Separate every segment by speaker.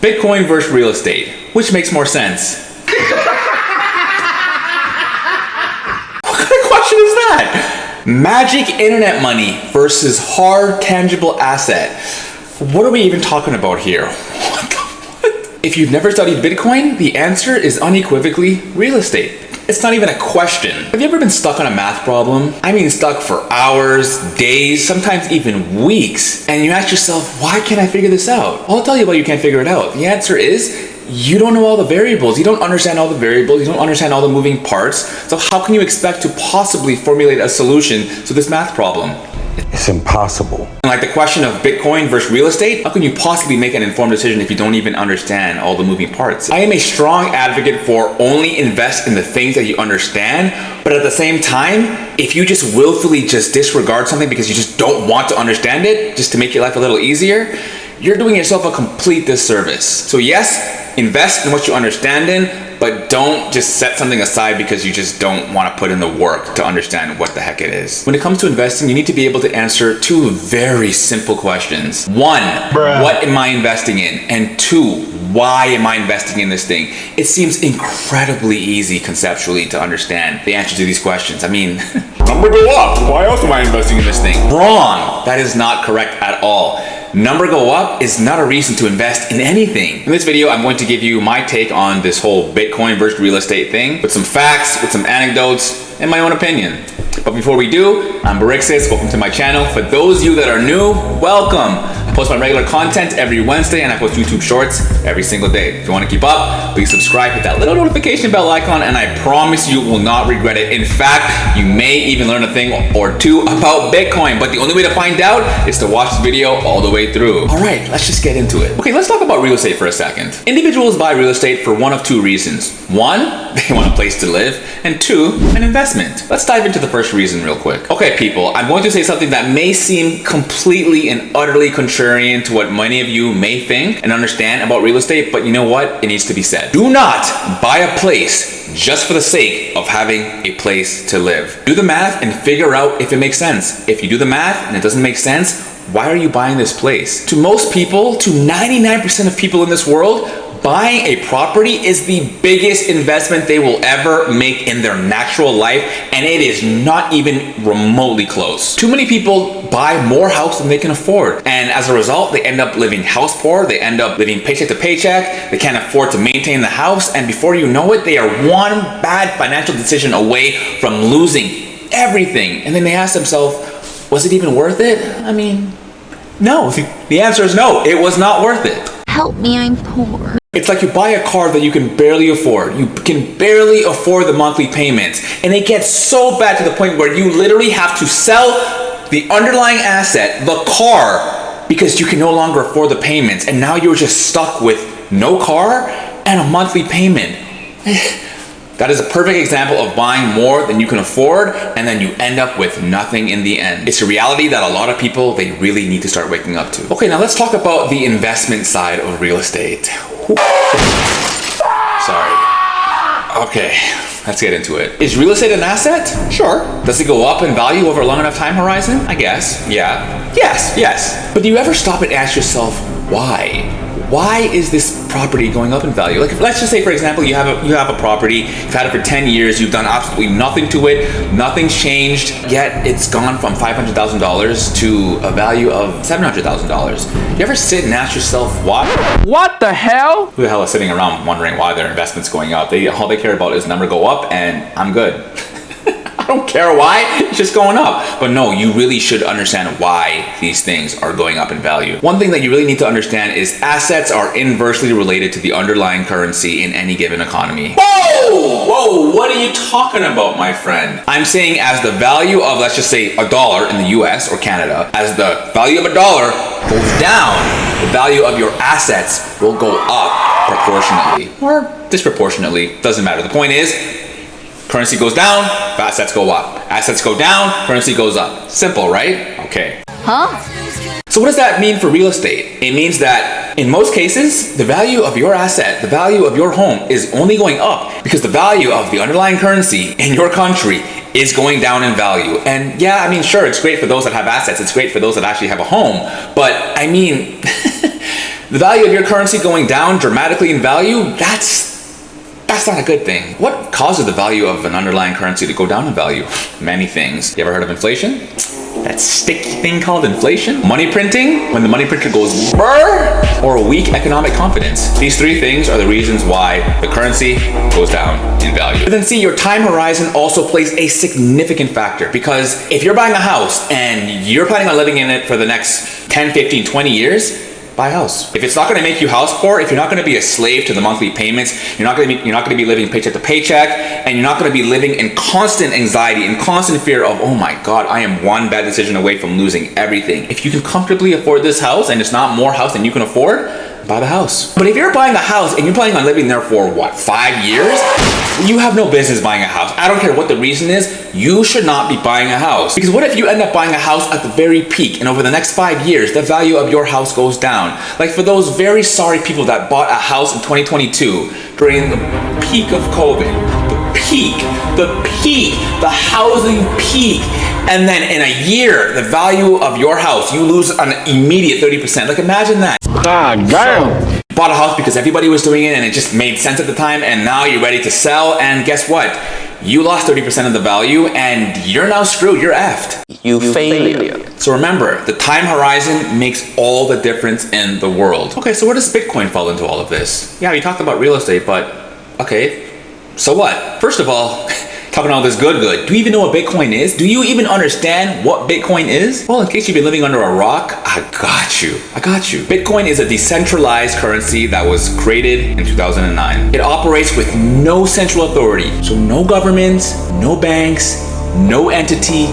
Speaker 1: Bitcoin versus real estate. Which makes more sense? What kind of question is that? Magic internet money versus hard tangible asset. What are we even talking about here? What? If you've never studied Bitcoin, the answer is unequivocally real estate. It's not even a question. Have you ever been stuck on a math problem? I mean stuck for hours, days, sometimes even weeks. And you ask yourself, why can't I figure this out? I'll tell you why you can't figure it out. The answer is, you don't know all the variables. You don't understand all the variables. You don't understand all the moving parts. So how can you expect to possibly formulate a solution to this math problem?
Speaker 2: It's impossible.
Speaker 1: And like the question of Bitcoin versus real estate, how can you possibly make an informed decision if you don't even understand all the moving parts? I am a strong advocate for only invest in the things that you understand, but at the same time, if you just willfully just disregard something because you just don't want to understand it, just to make your life a little easier, you're doing yourself a complete disservice. So yes, invest in what you understand in, but don't just set something aside because you just don't want to put in the work to understand what the heck it is. When it comes to investing, you need to be able to answer two very simple questions. One, what am I investing in? And two, why am I investing in this thing? It seems incredibly easy conceptually to understand the answer to these questions. I mean, number go up. Why else am I investing in this thing? Wrong. That is not correct at all. Number go up is not a reason to invest in anything. In this video, I'm going to give you my take on this whole Bitcoin versus real estate thing with some facts, with some anecdotes, and my own opinion. But before we do, I'm Barixis. Welcome to my channel. For those of you that are new, welcome. I post my regular content every Wednesday and I post YouTube shorts every single day. If you want to keep up, please subscribe, hit that little notification bell icon, and I promise you will not regret it. In fact, you may even learn a thing or two about Bitcoin, but the only way to find out is to watch this video all the way through. All right, let's just get into it. Okay, let's talk about real estate for a second. Individuals buy real estate for one of two reasons. One, they want a place to live, and two, an investment. Let's dive into the first reason real quick. Okay, people, I'm going to say something that may seem completely and utterly contrarian to what many of you may think and understand about real estate, but you know what? It needs to be said. Do not buy a place just for the sake of having a place to live. Do the math and figure out if it makes sense. If you do the math and it doesn't make sense, why are you buying this place? To most people, to 99% of people in this world, buying a property is the biggest investment they will ever make in their natural life, and it is not even remotely close. Too many people buy more house than they can afford, and as a result, they end up living house poor, they end up living paycheck to paycheck, they can't afford to maintain the house, and before you know it, they are one bad financial decision away from losing everything. And then they ask themselves, was it even worth it? I mean, no. The answer is no, it was not worth it.
Speaker 3: Help me, I'm poor.
Speaker 1: It's like you buy a car that you can barely afford. You can barely afford the monthly payments. And it gets so bad to the point where you literally have to sell the underlying asset, the car, because you can no longer afford the payments. And now you're just stuck with no car and a monthly payment. That is a perfect example of buying more than you can afford, and then you end up with nothing in the end. It's a reality that a lot of people, they really need to start waking up to. Okay, now let's talk about the investment side of real estate. Sorry. Okay, let's get into it. Is real estate an asset? Sure. Does it go up in value over a long enough time horizon? I guess. Yeah. Yes. But do you ever stop and ask yourself, why? Why is this property going up in value? Like, let's just say, for example, you have a property, you've had it for 10 years, you've done absolutely nothing to it, nothing's changed, yet it's gone from $500,000 to a value of $700,000. You ever sit and ask yourself, why?
Speaker 4: What the hell?
Speaker 1: Who the hell is sitting around wondering why their investment's going up? All they care about is number go up, and I'm good. I don't care why, it's just going up. But no, you really should understand why these things are going up in value. One thing that you really need to understand is assets are inversely related to the underlying currency in any given economy. Whoa, what are you talking about, my friend? I'm saying as the value of, let's just say, $1 in the US or Canada, as the value of $1 goes down, the value of your assets will go up proportionately or disproportionately, doesn't matter. The point is, currency goes down, assets go up. Assets go down, currency goes up. Simple, right? Okay.
Speaker 3: Huh?
Speaker 1: So what does that mean for real estate? It means that in most cases, the value of your asset, the value of your home is only going up because the value of the underlying currency in your country is going down in value. And yeah, I mean, sure, it's great for those that have assets. It's great for those that actually have a home. But I mean, The value of your currency going down dramatically in value, that's not a good thing. What causes the value of an underlying currency to go down in value? Many things. You ever heard of inflation? That sticky thing called inflation? Money printing, when the money printer goes brr, or weak economic confidence. These three things are the reasons why the currency goes down in value. But then see, your time horizon also plays a significant factor, because if you're buying a house and you're planning on living in it for the next 10, 15, 20 years, buy a house. If it's not going to make you house poor, if you're not going to be a slave to the monthly payments, you're not going to be living paycheck to paycheck, and you're not going to be living in constant anxiety and constant fear of, oh my God, I am one bad decision away from losing everything. If you can comfortably afford this house and it's not more house than you can afford, buy the house. But if you're buying a house and you're planning on living there for what, 5 years? You have no business buying a house. I don't care what the reason is, you should not be buying a house. Because what if you end up buying a house at the very peak and over the next 5 years, the value of your house goes down? Like for those very sorry people that bought a house in 2022 during the peak of COVID, the housing peak. And then in a year, the value of your house, you lose an immediate 30%. Like imagine that.
Speaker 4: God damn.
Speaker 1: Bought a house because everybody was doing it and it just made sense at the time, and now you're ready to sell, and guess what? You lost 30% of the value and you're now screwed, you're effed.
Speaker 4: You failure.
Speaker 1: So remember, the time horizon makes all the difference in the world. Okay, so where does Bitcoin fall into all of this? Yeah, we talked about real estate, but okay, so what? First of all, talking all this good. Do you even know what Bitcoin is? Do you even understand what Bitcoin is? Well, in case you've been living under a rock, I got you. Bitcoin is a decentralized currency that was created in 2009. It operates with no central authority. So no government, no banks, no entity,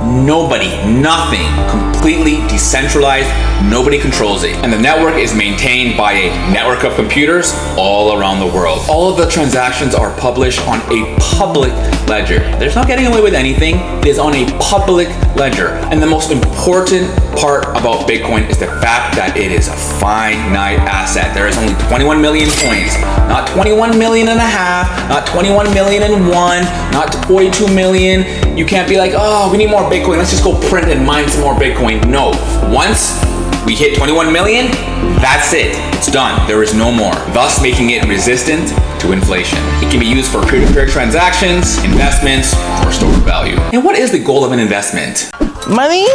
Speaker 1: nobody, nothing. Completely decentralized, nobody controls it. And the network is maintained by a network of computers all around the world. All of the transactions are published on a public ledger. There's not getting away with anything. It is on a public ledger. And the most important part about Bitcoin is the fact that it is a finite asset. There is only 21 million coins, not 21 million and a half, not 21 million and one, not 42 million. You can't be like, oh, we need more Bitcoin. Let's just go print and mine some more Bitcoin. No, once we hit 21 million, that's it. It's done. There is no more, thus making it resistant to inflation. It can be used for peer-to-peer transactions, investments, or stored value. And what is the goal of an investment?
Speaker 4: Money?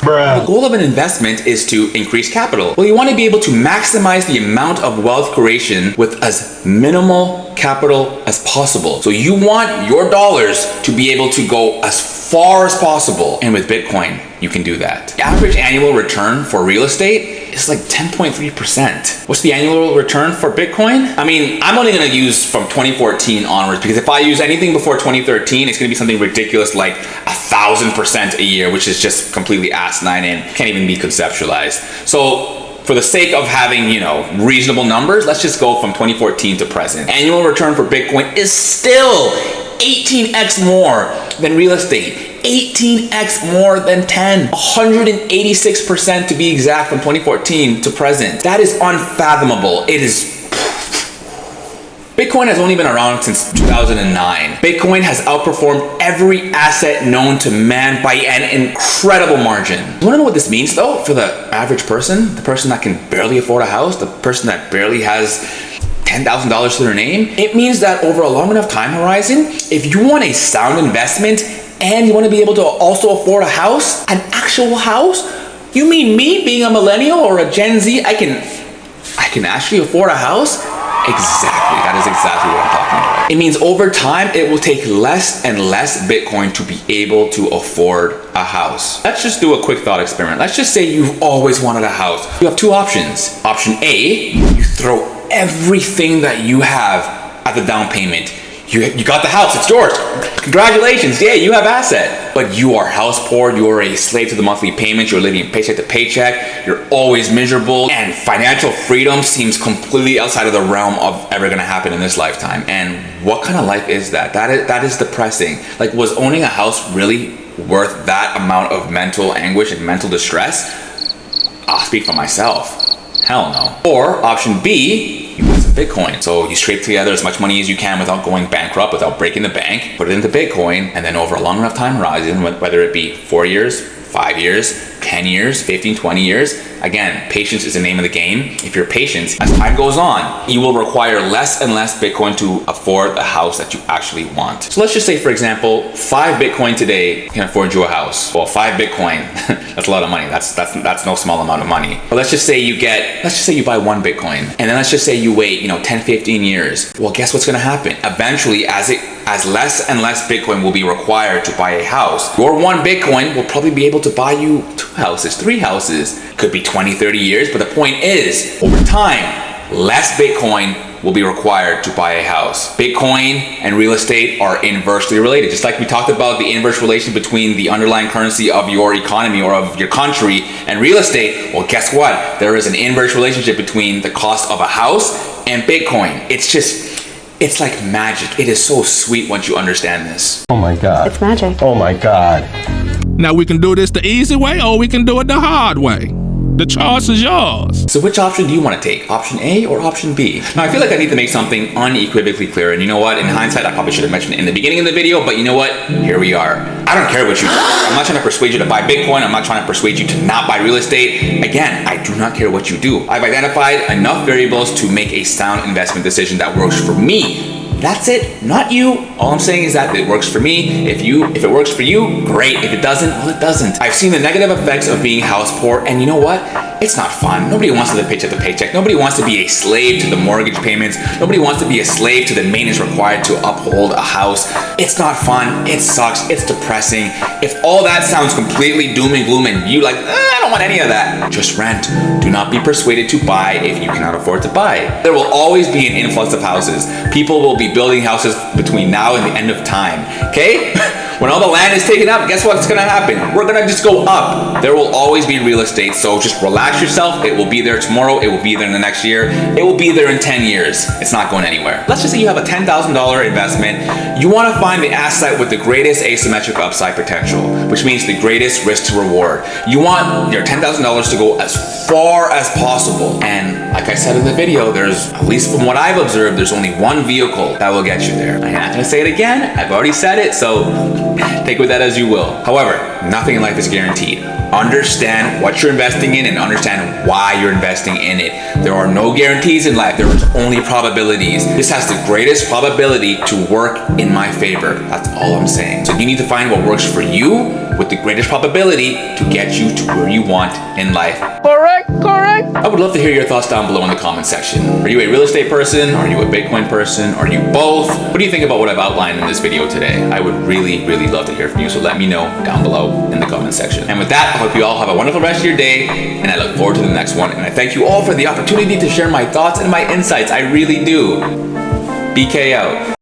Speaker 1: The goal of an investment is to increase capital. Well, you want to be able to maximize the amount of wealth creation with as minimal capital as possible. So you want your dollars to be able to go as far as possible. And with Bitcoin, you can do that. The average annual return for real estate is like 10.3%. What's the annual return for Bitcoin? I mean, I'm only gonna use from 2014 onwards, because if I use anything before 2013, it's gonna be something ridiculous like 1,000% a year, which is just completely asinine and can't even be conceptualized. So for the sake of having, reasonable numbers, let's just go from 2014 to present. Annual return for Bitcoin is still 18x more than real estate. 18x more than 10. 186% to be exact from 2014 to present. That is unfathomable. It is. Bitcoin has only been around since 2009. Bitcoin has outperformed every asset known to man by an incredible margin. You wanna know what this means though for the average person? The person that can barely afford a house, the person that barely has $10,000 to their name? It means that over a long enough time horizon, if you want a sound investment and you want to be able to also afford a house, an actual house, you mean me being a millennial or a Gen Z, I can actually afford a house? Exactly, that is exactly what I'm talking about. It means over time, it will take less and less Bitcoin to be able to afford a house. Let's just do a quick thought experiment. Let's just say you've always wanted a house. You have two options. Option A, you throw everything that you have at the down payment. You got the house, it's yours. Congratulations, yeah, you have asset. But you are house poor, you are a slave to the monthly payments, you're living paycheck to paycheck, you're always miserable, and financial freedom seems completely outside of the realm of ever gonna happen in this lifetime. And what kind of life is that? That is depressing. Like, was owning a house really worth that amount of mental anguish and mental distress? I'll speak for myself. Hell no. Or option B, you buy some Bitcoin. So you scrape together as much money as you can without going bankrupt, without breaking the bank, put it into Bitcoin, and then over a long enough time horizon, whether it be 4 years, 5 years, 10 years, 15, 20 years. Again, patience is the name of the game. If you're patient, as time goes on, you will require less and less Bitcoin to afford the house that you actually want. So let's just say, for example, 5 Bitcoin today can afford you a house. Well, 5 Bitcoin, that's a lot of money. That's no small amount of money. But let's just say you buy 1 Bitcoin, and then let's just say you wait, 10, 15 years. Well, guess what's gonna happen? Eventually, as less and less Bitcoin will be required to buy a house, your 1 Bitcoin will probably be able to buy you 2 houses, 3 houses. Could be 20, 30 years, but the point is, over time, less Bitcoin will be required to buy a house. Bitcoin and real estate are inversely related. Just like we talked about the inverse relation between the underlying currency of your economy or of your country and real estate, well, guess what? There is an inverse relationship between the cost of a house and Bitcoin. It's like magic. It is so sweet once you understand this.
Speaker 2: Oh my God.
Speaker 3: It's magic.
Speaker 2: Oh my God.
Speaker 5: Now we can do this the easy way or we can do it the hard way. The choice is yours.
Speaker 1: So which option do you want to take? Option A or option B? Now I feel like I need to make something unequivocally clear, and you know what? In hindsight, I probably should have mentioned it in the beginning of the video, but you know what? Here we are. I don't care what you do. I'm not trying to persuade you to buy Bitcoin. I'm not trying to persuade you to not buy real estate. Again, I do not care what you do. I've identified enough variables to make a sound investment decision that works for me. That's it, not you. All I'm saying is that it works for me. If it works for you, great. If it doesn't, well, it doesn't. I've seen the negative effects of being house poor, and you know what? It's not fun. Nobody wants to live paycheck to paycheck. Nobody wants to be a slave to the mortgage payments. Nobody wants to be a slave to the maintenance required to uphold a house. It's not fun. It sucks. It's depressing. If all that sounds completely doom and gloom and you like, I don't want any of that, just rent. Do not be persuaded to buy if you cannot afford to buy. There will always be an influx of houses. People will be building houses between now and the end of time, okay? When all the land is taken up, guess what's gonna happen? We're gonna just go up. There will always be real estate, so just relax yourself. It will be there tomorrow. It will be there in the next year. It will be there in 10 years. It's not going anywhere. Let's just say you have a $10,000 investment. You wanna find the asset with the greatest asymmetric upside potential, which means the greatest risk to reward. You want your $10,000 to go as far as possible. And like I said in the video, there's, at least from what I've observed, there's only one vehicle that will get you there. I'm not gonna say it again. I've already said it, so take with that as you will. However, nothing in life is guaranteed. Understand what you're investing in and understand why you're investing in it. There are no guarantees in life. There is only probabilities. This has the greatest probability to work in my favor. That's all I'm saying. So you need to find what works for you with the greatest probability to get you to where you want in life.
Speaker 4: Correct.
Speaker 1: I would love to hear your thoughts down below in the comment section. Are you a real estate person? Are you a Bitcoin person? Are you both? What do you think about what I've outlined in this video today? I would really, really love to hear from you, so let me know down below in the comment section. And with that, I hope you all have a wonderful rest of your day, and I look forward to the next one. And I thank you all for the opportunity to share my thoughts and my insights. I really do. BK out.